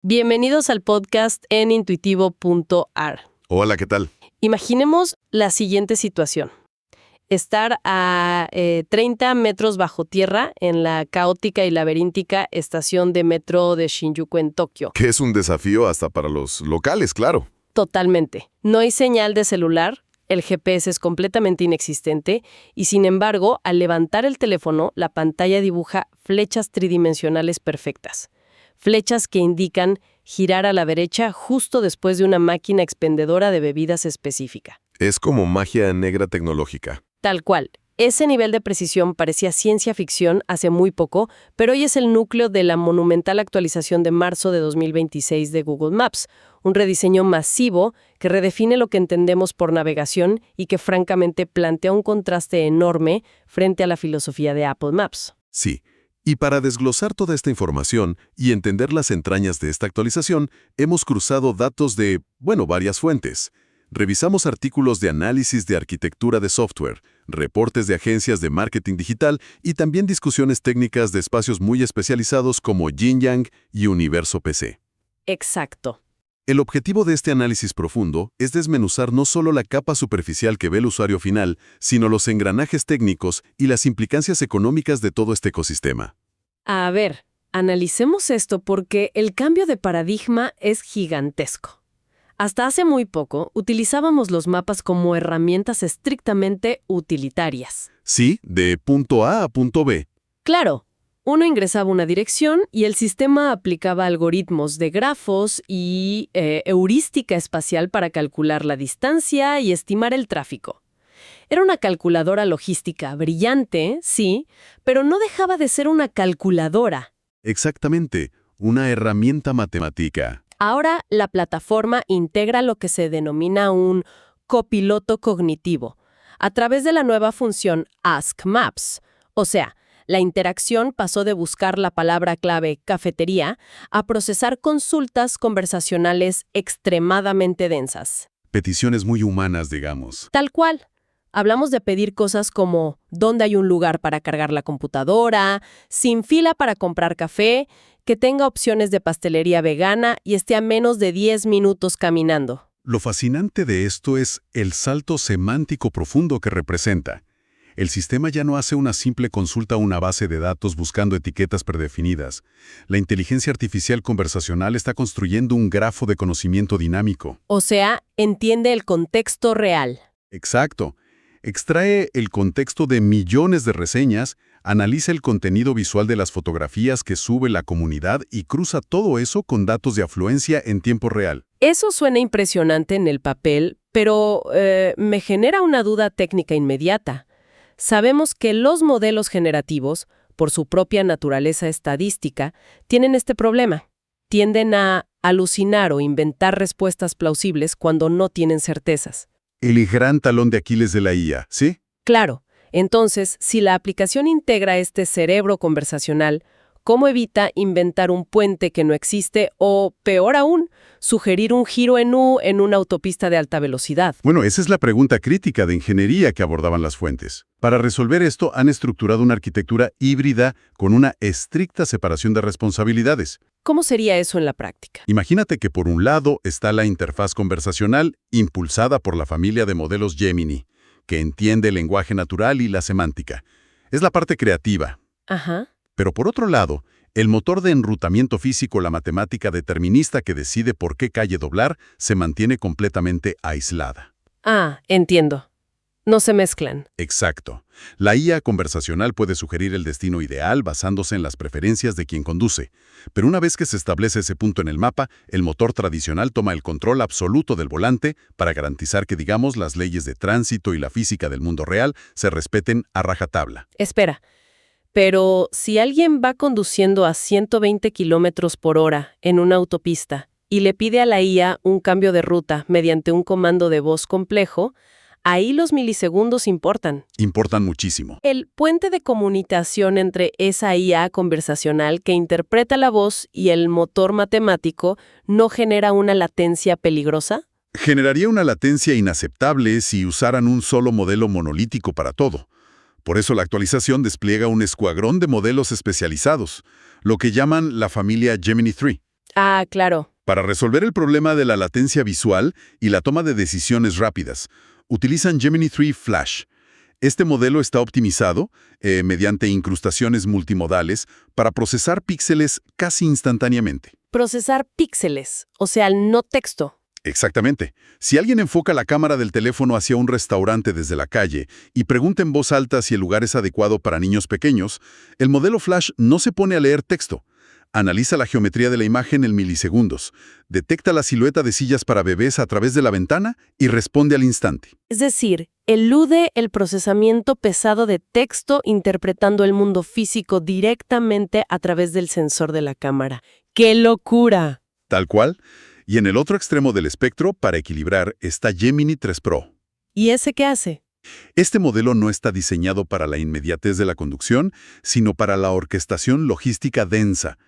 Bienvenidos al podcast en intuitivo.ar. Hola, ¿qué tal? Imaginemos la siguiente situación. Estar a 30 metros bajo tierra en la caótica y laberíntica estación de metro de Shinjuku en Tokio. Que es un desafío hasta para los locales, claro. Totalmente. No hay señal de celular, el GPS es completamente inexistente y, sin embargo, al levantar el teléfono, la pantalla dibuja flechas tridimensionales perfectas. Flechas que indican girar a la derecha justo después de una máquina expendedora de bebidas específica. Es como magia negra tecnológica. Tal cual. Ese nivel de precisión parecía ciencia ficción hace muy poco, pero hoy es el núcleo de la monumental actualización de marzo de 2026 de Google Maps, un rediseño masivo que redefine lo que entendemos por navegación y que francamente plantea un contraste enorme frente a la filosofía de Apple Maps. Sí. Y para desglosar toda esta información y entender las entrañas de esta actualización, hemos cruzado datos de, varias fuentes. Revisamos artículos de análisis de arquitectura de software, reportes de agencias de marketing digital y también discusiones técnicas de espacios muy especializados como Xinjiang y Universo PC. Exacto. El objetivo de este análisis profundo es desmenuzar no solo la capa superficial que ve el usuario final, sino los engranajes técnicos y las implicancias económicas de todo este ecosistema. A ver, analicemos esto porque el cambio de paradigma es gigantesco. Hasta hace muy poco utilizábamos los mapas como herramientas estrictamente utilitarias. Sí, de punto A a punto B. Claro. Uno ingresaba una dirección y el sistema aplicaba algoritmos de grafos y heurística espacial para calcular la distancia y estimar el tráfico. Era una calculadora logística brillante, sí, pero no dejaba de ser una calculadora. Exactamente, una herramienta matemática. Ahora la plataforma integra lo que se denomina un copiloto cognitivo a través de la nueva función Ask Maps, o sea, la interacción pasó de buscar la palabra clave cafetería a procesar consultas conversacionales extremadamente densas. Peticiones muy humanas, digamos. Tal cual. Hablamos de pedir cosas como dónde hay un lugar para cargar la computadora, sin fila para comprar café, que tenga opciones de pastelería vegana y esté a menos de 10 minutos caminando. Lo fascinante de esto es el salto semántico profundo que representa. El sistema ya no hace una simple consulta a una base de datos buscando etiquetas predefinidas. La inteligencia artificial conversacional está construyendo un grafo de conocimiento dinámico. O sea, entiende el contexto real. Exacto. Extrae el contexto de millones de reseñas, analiza el contenido visual de las fotografías que sube la comunidad y cruza todo eso con datos de afluencia en tiempo real. Eso suena impresionante en el papel, pero me genera una duda técnica inmediata. Sabemos que los modelos generativos, por su propia naturaleza estadística, tienen este problema. Tienden a alucinar o inventar respuestas plausibles cuando no tienen certezas. El gran talón de Aquiles de la IA, ¿sí? Claro. Entonces, si la aplicación integra este cerebro conversacional, ¿cómo evita inventar un puente que no existe o, peor aún, sugerir un giro en U en una autopista de alta velocidad? Bueno, esa es la pregunta crítica de ingeniería que abordaban las fuentes. Para resolver esto, han estructurado una arquitectura híbrida con una estricta separación de responsabilidades. ¿Cómo sería eso en la práctica? Imagínate que por un lado está la interfaz conversacional impulsada por la familia de modelos Gemini, que entiende el lenguaje natural y la semántica. Es la parte creativa. Ajá. Pero por otro lado, el motor de enrutamiento físico, la matemática determinista que decide por qué calle doblar, se mantiene completamente aislada. Ah, entiendo. No se mezclan. Exacto. La IA conversacional puede sugerir el destino ideal basándose en las preferencias de quien conduce. Pero una vez que se establece ese punto en el mapa, el motor tradicional toma el control absoluto del volante para garantizar que, digamos, las leyes de tránsito y la física del mundo real se respeten a rajatabla. Espera. Pero si alguien va conduciendo a 120 kilómetros por hora en una autopista y le pide a la IA un cambio de ruta mediante un comando de voz complejo, ahí los milisegundos importan. Importan muchísimo. El puente de comunicación entre esa IA conversacional que interpreta la voz y el motor matemático no genera una latencia peligrosa. Generaría una latencia inaceptable si usaran un solo modelo monolítico para todo. Por eso la actualización despliega un escuadrón de modelos especializados, lo que llaman la familia Gemini 3. Ah, claro. Para resolver el problema de la latencia visual y la toma de decisiones rápidas, utilizan Gemini 3 Flash. Este modelo está optimizado mediante incrustaciones multimodales para procesar píxeles casi instantáneamente. Procesar píxeles, o sea, el no texto. Exactamente. Si alguien enfoca la cámara del teléfono hacia un restaurante desde la calle y pregunta en voz alta si el lugar es adecuado para niños pequeños, el modelo Flash no se pone a leer texto. Analiza la geometría de la imagen en milisegundos, detecta la silueta de sillas para bebés a través de la ventana y responde al instante. Es decir, elude el procesamiento pesado de texto interpretando el mundo físico directamente a través del sensor de la cámara. ¡Qué locura! Tal cual. Y en el otro extremo del espectro, para equilibrar, está Gemini 3 Pro. ¿Y ese qué hace? Este modelo no está diseñado para la inmediatez de la conducción, sino para la orquestación logística densa.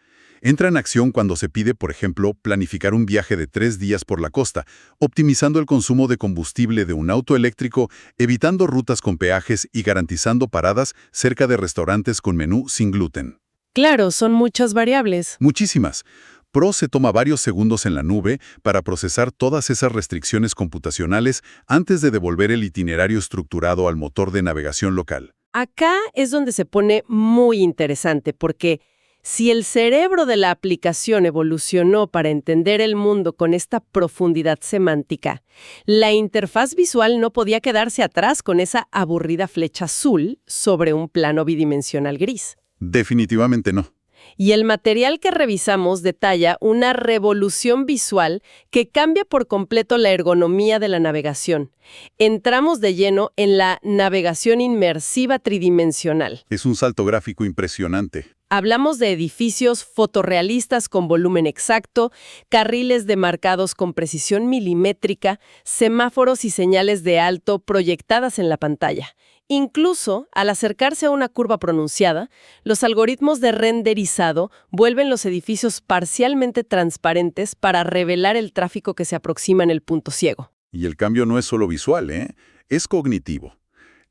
Entra en acción cuando se pide, por ejemplo, planificar un viaje de 3 días por la costa, optimizando el consumo de combustible de un auto eléctrico, evitando rutas con peajes y garantizando paradas cerca de restaurantes con menú sin gluten. Claro, son muchas variables. Muchísimas. Pro se toma varios segundos en la nube para procesar todas esas restricciones computacionales antes de devolver el itinerario estructurado al motor de navegación local. Acá es donde se pone muy interesante, porque si el cerebro de la aplicación evolucionó para entender el mundo con esta profundidad semántica, la interfaz visual no podía quedarse atrás con esa aburrida flecha azul sobre un plano bidimensional gris. Definitivamente no. Y el material que revisamos detalla una revolución visual que cambia por completo la ergonomía de la navegación. Entramos de lleno en la navegación inmersiva tridimensional. Es un salto gráfico impresionante. Hablamos de edificios fotorrealistas con volumen exacto, carriles demarcados con precisión milimétrica, semáforos y señales de alto proyectadas en la pantalla. Incluso, al acercarse a una curva pronunciada, los algoritmos de renderizado vuelven los edificios parcialmente transparentes para revelar el tráfico que se aproxima en el punto ciego. Y el cambio no es solo visual, es cognitivo.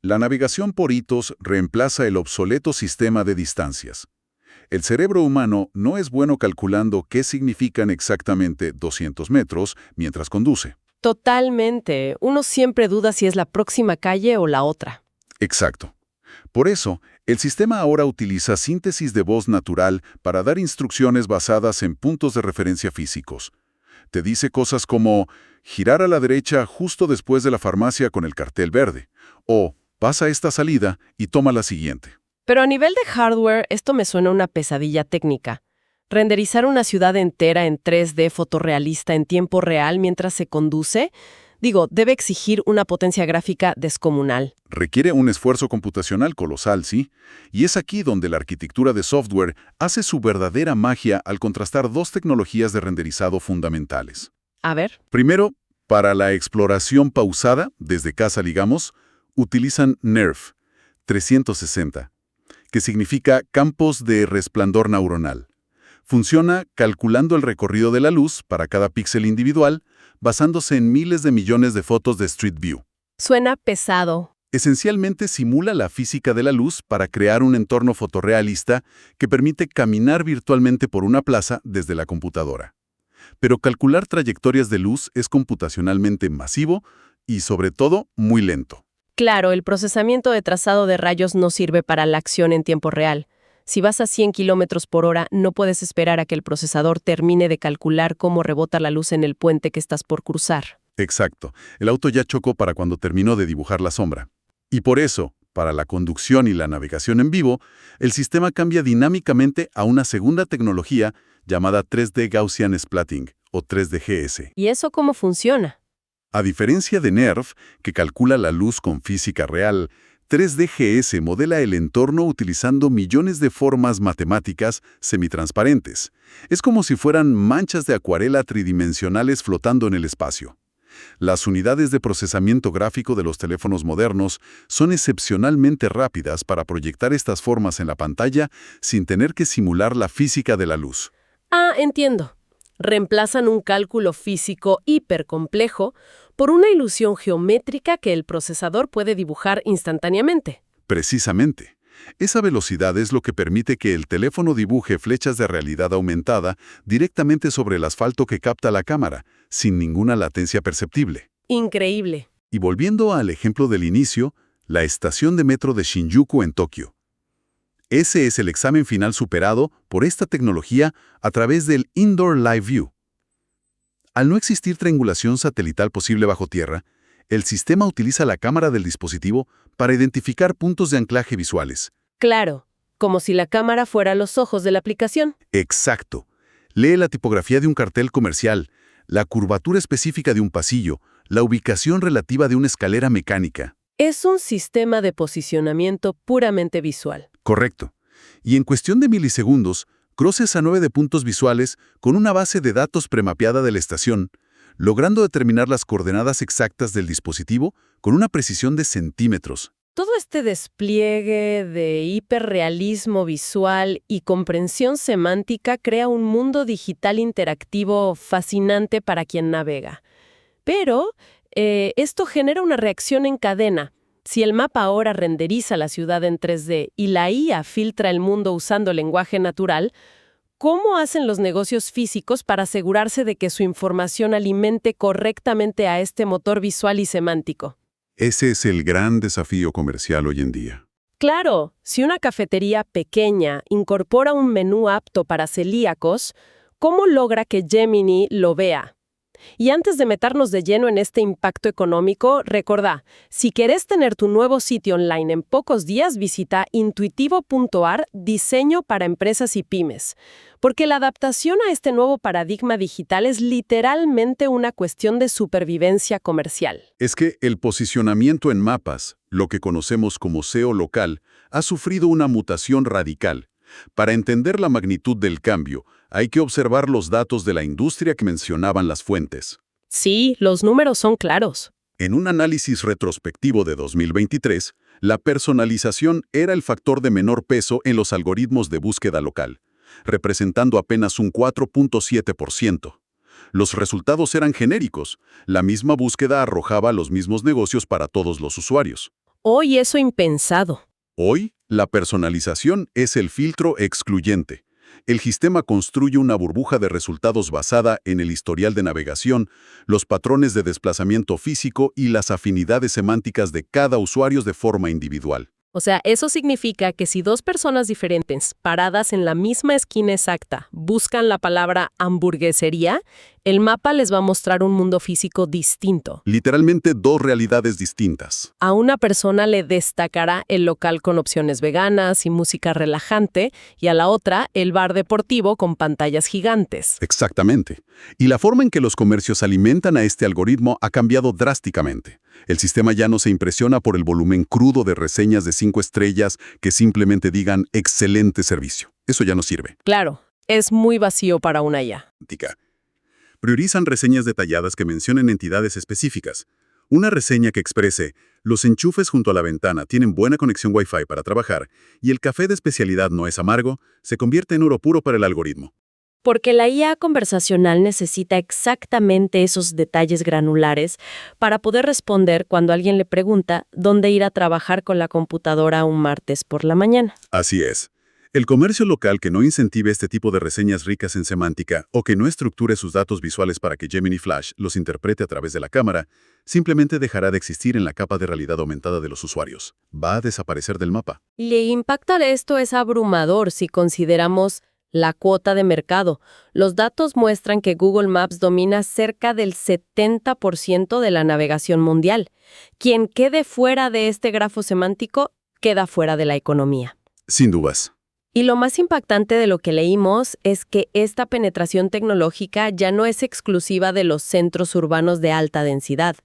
La navegación por hitos reemplaza el obsoleto sistema de distancias. El cerebro humano no es bueno calculando qué significan exactamente 200 metros mientras conduce. Totalmente. Uno siempre duda si es la próxima calle o la otra. Exacto. Por eso, el sistema ahora utiliza síntesis de voz natural para dar instrucciones basadas en puntos de referencia físicos. Te dice cosas como girar a la derecha justo después de la farmacia con el cartel verde, o pasa esta salida y toma la siguiente. Pero a nivel de hardware, esto me suena una pesadilla técnica. Renderizar una ciudad entera en 3D fotorrealista en tiempo real mientras se conduce, debe exigir una potencia gráfica descomunal. Requiere un esfuerzo computacional colosal, sí, y es aquí donde la arquitectura de software hace su verdadera magia al contrastar dos tecnologías de renderizado fundamentales. A ver. Primero, para la exploración pausada, desde casa digamos, utilizan NeRF 360, que significa campos de resplandor neuronal. Funciona calculando el recorrido de la luz para cada píxel individual, basándose en miles de millones de fotos de Street View. Suena pesado. Esencialmente simula la física de la luz para crear un entorno fotorrealista que permite caminar virtualmente por una plaza desde la computadora. Pero calcular trayectorias de luz es computacionalmente masivo y, sobre todo, muy lento. Claro, el procesamiento de trazado de rayos no sirve para la acción en tiempo real. Si vas a 100 kilómetros por hora, no puedes esperar a que el procesador termine de calcular cómo rebota la luz en el puente que estás por cruzar. Exacto. El auto ya chocó para cuando terminó de dibujar la sombra. Y por eso, para la conducción y la navegación en vivo, el sistema cambia dinámicamente a una segunda tecnología llamada 3D Gaussian Splatting, o 3DGS. ¿Y eso cómo funciona? A diferencia de NeRF, que calcula la luz con física real, 3DGS modela el entorno utilizando millones de formas matemáticas semitransparentes. Es como si fueran manchas de acuarela tridimensionales flotando en el espacio. Las unidades de procesamiento gráfico de los teléfonos modernos son excepcionalmente rápidas para proyectar estas formas en la pantalla sin tener que simular la física de la luz. Ah, entiendo. Reemplazan un cálculo físico hipercomplejo por una ilusión geométrica que el procesador puede dibujar instantáneamente. Precisamente. Esa velocidad es lo que permite que el teléfono dibuje flechas de realidad aumentada directamente sobre el asfalto que capta la cámara, sin ninguna latencia perceptible. Increíble. Y volviendo al ejemplo del inicio, la estación de metro de Shinjuku en Tokio. Ese es el examen final superado por esta tecnología a través del Indoor Live View. Al no existir triangulación satelital posible bajo tierra, el sistema utiliza la cámara del dispositivo para identificar puntos de anclaje visuales. Claro, como si la cámara fuera los ojos de la aplicación. Exacto. Lee la tipografía de un cartel comercial, la curvatura específica de un pasillo, la ubicación relativa de una escalera mecánica. Es un sistema de posicionamiento puramente visual. Correcto. Y en cuestión de milisegundos, procesa 9 de puntos visuales con una base de datos premapeada de la estación, logrando determinar las coordenadas exactas del dispositivo con una precisión de centímetros. Todo este despliegue de hiperrealismo visual y comprensión semántica crea un mundo digital interactivo fascinante para quien navega. Pero esto genera una reacción en cadena. Si el mapa ahora renderiza la ciudad en 3D y la IA filtra el mundo usando lenguaje natural, ¿cómo hacen los negocios físicos para asegurarse de que su información alimente correctamente a este motor visual y semántico? Ese es el gran desafío comercial hoy en día. Claro, si una cafetería pequeña incorpora un menú apto para celíacos, ¿cómo logra que Gemini lo vea? Y antes de meternos de lleno en este impacto económico, recordá, si querés tener tu nuevo sitio online en pocos días, visita intuitivo.ar, diseño para empresas y pymes. Porque la adaptación a este nuevo paradigma digital es literalmente una cuestión de supervivencia comercial. Es que el posicionamiento en mapas, lo que conocemos como SEO local, ha sufrido una mutación radical. Para entender la magnitud del cambio, hay que observar los datos de la industria que mencionaban las fuentes. Sí, los números son claros. En un análisis retrospectivo de 2023, la personalización era el factor de menor peso en los algoritmos de búsqueda local, representando apenas un 4.7%. Los resultados eran genéricos. La misma búsqueda arrojaba los mismos negocios para todos los usuarios. Hoy eso impensado. Hoy, la personalización es el filtro excluyente. El sistema construye una burbuja de resultados basada en el historial de navegación, los patrones de desplazamiento físico y las afinidades semánticas de cada usuario de forma individual. O sea, eso significa que si dos personas diferentes, paradas en la misma esquina exacta, buscan la palabra hamburguesería, el mapa les va a mostrar un mundo físico distinto. Literalmente dos realidades distintas. A una persona le destacará el local con opciones veganas y música relajante, y a la otra el bar deportivo con pantallas gigantes. Exactamente. Y la forma en que los comercios alimentan a este algoritmo ha cambiado drásticamente. El sistema ya no se impresiona por el volumen crudo de reseñas de 5 estrellas que simplemente digan excelente servicio. Eso ya no sirve. Claro, es muy vacío para una IA. Priorizan reseñas detalladas que mencionen entidades específicas. Una reseña que exprese, los enchufes junto a la ventana tienen buena conexión Wi-Fi para trabajar y el café de especialidad no es amargo, se convierte en oro puro para el algoritmo. Porque la IA conversacional necesita exactamente esos detalles granulares para poder responder cuando alguien le pregunta dónde ir a trabajar con la computadora un martes por la mañana. Así es. El comercio local que no incentive este tipo de reseñas ricas en semántica o que no estructure sus datos visuales para que Gemini Flash los interprete a través de la cámara, simplemente dejará de existir en la capa de realidad aumentada de los usuarios. Va a desaparecer del mapa. Y el impacto de esto es abrumador si consideramos la cuota de mercado. Los datos muestran que Google Maps domina cerca del 70% de la navegación mundial. Quien quede fuera de este grafo semántico, queda fuera de la economía. Sin dudas. Y lo más impactante de lo que leímos es que esta penetración tecnológica ya no es exclusiva de los centros urbanos de alta densidad.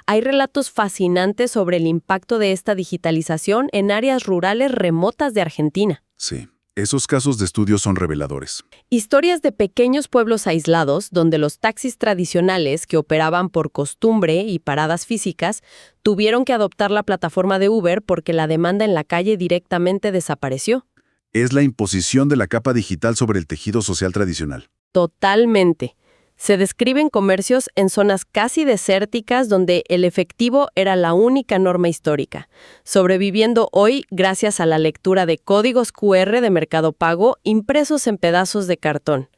Hay relatos fascinantes sobre el impacto de esta digitalización en áreas rurales remotas de Argentina. Sí. Esos casos de estudio son reveladores. Historias de pequeños pueblos aislados donde los taxis tradicionales que operaban por costumbre y paradas físicas tuvieron que adoptar la plataforma de Uber porque la demanda en la calle directamente desapareció. Es la imposición de la capa digital sobre el tejido social tradicional. Totalmente. Se describen comercios en zonas casi desérticas donde el efectivo era la única norma histórica, sobreviviendo hoy gracias a la lectura de códigos QR de Mercado Pago impresos en pedazos de cartón.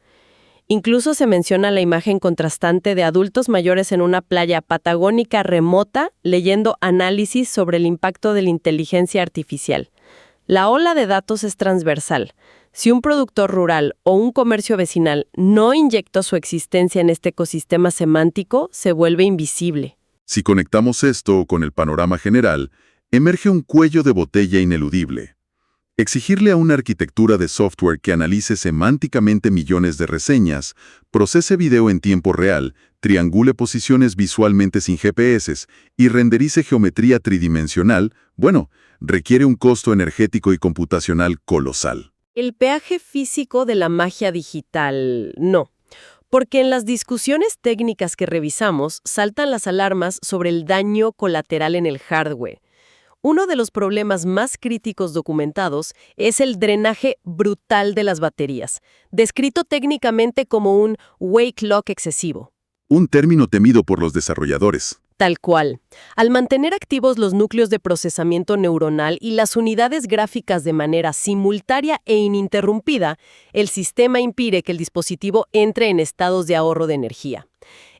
Incluso se menciona la imagen contrastante de adultos mayores en una playa patagónica remota leyendo análisis sobre el impacto de la inteligencia artificial. La ola de datos es transversal. Si un productor rural o un comercio vecinal no inyectó su existencia en este ecosistema semántico, se vuelve invisible. Si conectamos esto con el panorama general, emerge un cuello de botella ineludible. Exigirle a una arquitectura de software que analice semánticamente millones de reseñas, procese video en tiempo real, triangule posiciones visualmente sin GPS y renderice geometría tridimensional, requiere un costo energético y computacional colosal. El peaje físico de la magia digital, no. Porque en las discusiones técnicas que revisamos, saltan las alarmas sobre el daño colateral en el hardware. Uno de los problemas más críticos documentados es el drenaje brutal de las baterías, descrito técnicamente como un wake lock excesivo. Un término temido por los desarrolladores. Tal cual. Al mantener activos los núcleos de procesamiento neuronal y las unidades gráficas de manera simultánea e ininterrumpida, el sistema impide que el dispositivo entre en estados de ahorro de energía.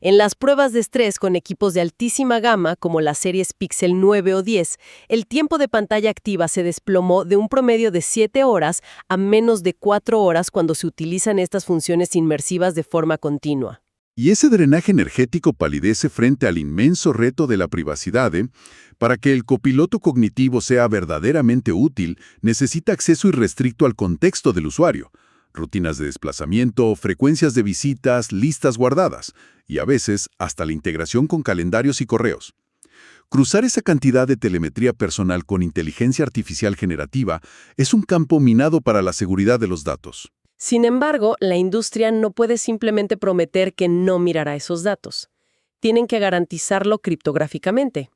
En las pruebas de estrés con equipos de altísima gama, como las series Pixel 9 o 10, el tiempo de pantalla activa se desplomó de un promedio de 7 horas a menos de 4 horas cuando se utilizan estas funciones inmersivas de forma continua. Y ese drenaje energético palidece frente al inmenso reto de la privacidad. Para que el copiloto cognitivo sea verdaderamente útil, necesita acceso irrestricto al contexto del usuario. Rutinas de desplazamiento, frecuencias de visitas, listas guardadas, y a veces hasta la integración con calendarios y correos. Cruzar esa cantidad de telemetría personal con inteligencia artificial generativa es un campo minado para la seguridad de los datos. Sin embargo, la industria no puede simplemente prometer que no mirará esos datos. Tienen que garantizarlo criptográficamente.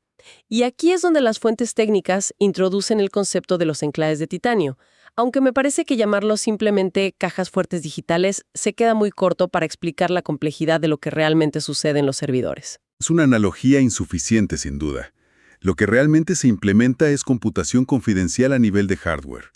Y aquí es donde las fuentes técnicas introducen el concepto de los enclaves de titanio, aunque me parece que llamarlos simplemente cajas fuertes digitales se queda muy corto para explicar la complejidad de lo que realmente sucede en los servidores. Es una analogía insuficiente, sin duda. Lo que realmente se implementa es computación confidencial a nivel de hardware.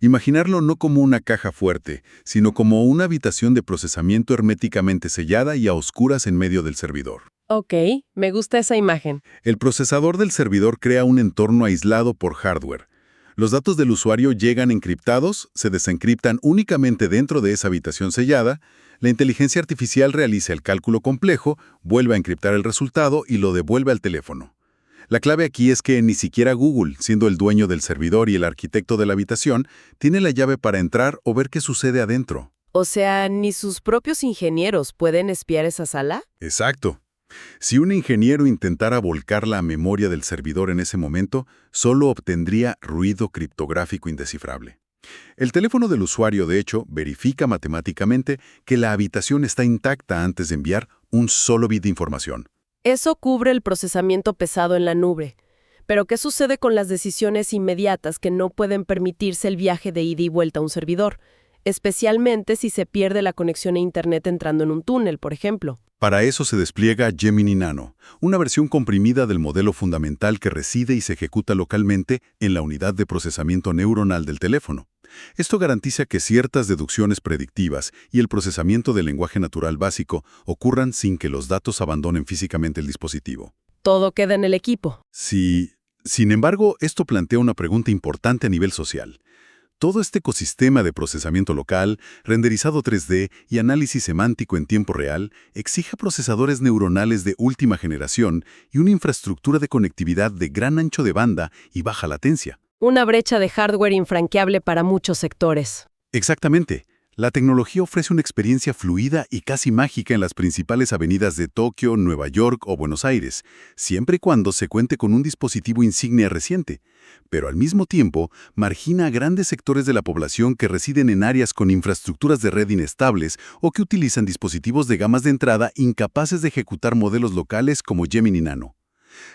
Imaginarlo no como una caja fuerte, sino como una habitación de procesamiento herméticamente sellada y a oscuras en medio del servidor. Ok, me gusta esa imagen. El procesador del servidor crea un entorno aislado por hardware. Los datos del usuario llegan encriptados, se desencriptan únicamente dentro de esa habitación sellada, la inteligencia artificial realiza el cálculo complejo, vuelve a encriptar el resultado y lo devuelve al teléfono. La clave aquí es que ni siquiera Google, siendo el dueño del servidor y el arquitecto de la habitación, tiene la llave para entrar o ver qué sucede adentro. O sea, ¿ni sus propios ingenieros pueden espiar esa sala? Exacto. Si un ingeniero intentara volcar la memoria del servidor en ese momento, solo obtendría ruido criptográfico indescifrable. El teléfono del usuario, de hecho, verifica matemáticamente que la habitación está intacta antes de enviar un solo bit de información. Eso cubre el procesamiento pesado en la nube. Pero ¿qué sucede con las decisiones inmediatas que no pueden permitirse el viaje de ida y vuelta a un servidor? Especialmente si se pierde la conexión a Internet entrando en un túnel, por ejemplo. Para eso se despliega Gemini Nano, una versión comprimida del modelo fundamental que reside y se ejecuta localmente en la unidad de procesamiento neuronal del teléfono. Esto garantiza que ciertas deducciones predictivas y el procesamiento del lenguaje natural básico ocurran sin que los datos abandonen físicamente el dispositivo. Todo queda en el equipo. Sí. Sin embargo, esto plantea una pregunta importante a nivel social. Todo este ecosistema de procesamiento local, renderizado 3D y análisis semántico en tiempo real exige procesadores neuronales de última generación y una infraestructura de conectividad de gran ancho de banda y baja latencia. Una brecha de hardware infranqueable para muchos sectores. Exactamente. La tecnología ofrece una experiencia fluida y casi mágica en las principales avenidas de Tokio, Nueva York o Buenos Aires, siempre y cuando se cuente con un dispositivo insignia reciente. Pero al mismo tiempo, margina a grandes sectores de la población que residen en áreas con infraestructuras de red inestables o que utilizan dispositivos de gamas de entrada incapaces de ejecutar modelos locales como Gemini Nano.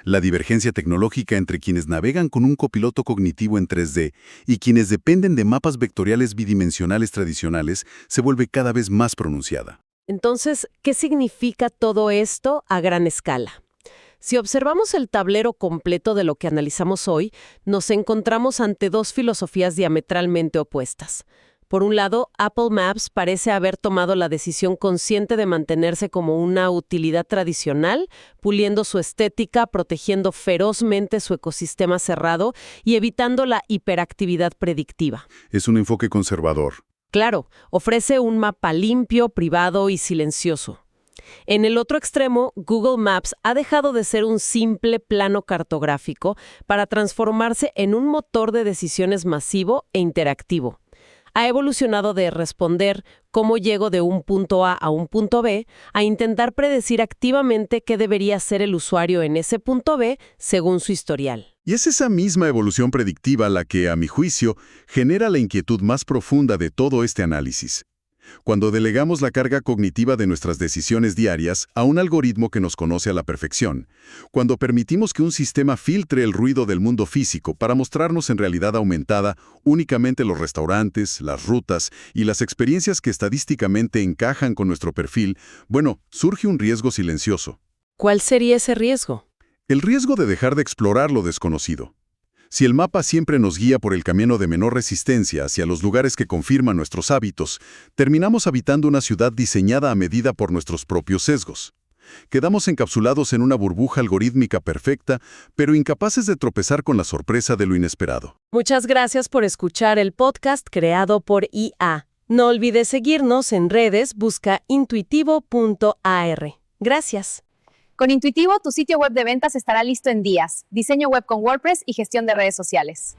La divergencia tecnológica entre quienes navegan con un copiloto cognitivo en 3D y quienes dependen de mapas vectoriales bidimensionales tradicionales se vuelve cada vez más pronunciada. Entonces, ¿qué significa todo esto a gran escala? Si observamos el tablero completo de lo que analizamos hoy, nos encontramos ante dos filosofías diametralmente opuestas. Por un lado, Apple Maps parece haber tomado la decisión consciente de mantenerse como una utilidad tradicional, puliendo su estética, protegiendo ferozmente su ecosistema cerrado y evitando la hiperactividad predictiva. Es un enfoque conservador. Claro, ofrece un mapa limpio, privado y silencioso. En el otro extremo, Google Maps ha dejado de ser un simple plano cartográfico para transformarse en un motor de decisiones masivo e interactivo. Ha evolucionado de responder cómo llego de un punto A un punto B a intentar predecir activamente qué debería hacer el usuario en ese punto B según su historial. Y es esa misma evolución predictiva la que, a mi juicio, genera la inquietud más profunda de todo este análisis. Cuando delegamos la carga cognitiva de nuestras decisiones diarias a un algoritmo que nos conoce a la perfección, cuando permitimos que un sistema filtre el ruido del mundo físico para mostrarnos en realidad aumentada únicamente los restaurantes, las rutas y las experiencias que estadísticamente encajan con nuestro perfil, bueno, surge un riesgo silencioso. ¿Cuál sería ese riesgo? El riesgo de dejar de explorar lo desconocido. Si el mapa siempre nos guía por el camino de menor resistencia hacia los lugares que confirman nuestros hábitos, terminamos habitando una ciudad diseñada a medida por nuestros propios sesgos. Quedamos encapsulados en una burbuja algorítmica perfecta, pero incapaces de tropezar con la sorpresa de lo inesperado. Muchas gracias por escuchar el podcast creado por IA. No olvides seguirnos en redes, busca intuitivo.ar. Gracias. Con Intuitivo, tu sitio web de ventas estará listo en días. Diseño web con WordPress y gestión de redes sociales.